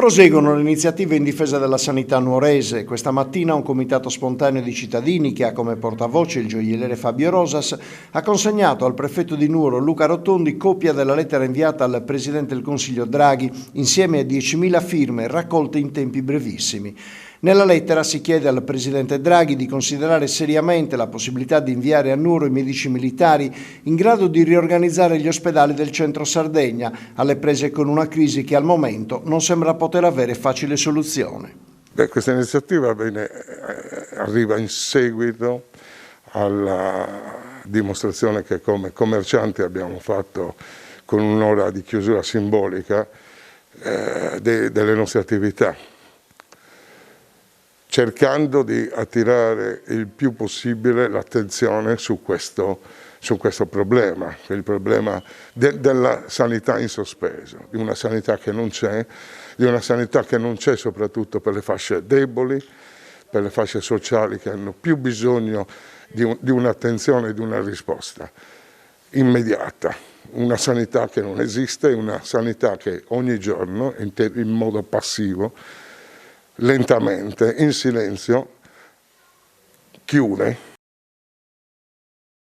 Proseguono le iniziative in difesa della sanità nuorese. Questa mattina un comitato spontaneo di cittadini che ha come portavoce il gioielliere Fabio Rosas ha consegnato al prefetto di Nuoro Luca Rotondi copia della lettera inviata al Presidente del Consiglio Draghi insieme a 10.000 firme raccolte in tempi brevissimi. Nella lettera si chiede al Presidente Draghi di considerare seriamente la possibilità di inviare a Nuoro i medici militari in grado di riorganizzare gli ospedali del centro Sardegna, alle prese con una crisi che al momento non sembra poter avere facile soluzione. Questa iniziativa arriva in seguito alla dimostrazione che come commercianti abbiamo fatto con un'ora di chiusura simbolica delle nostre attività, cercando di attirare il più possibile l'attenzione su questo problema, il problema della sanità in sospeso, di una sanità che non c'è, di una sanità che non c'è soprattutto per le fasce deboli, per le fasce sociali che hanno più bisogno di un'attenzione e di una risposta immediata. Una sanità che non esiste, una sanità che ogni giorno, in modo passivo, lentamente, in silenzio, chiude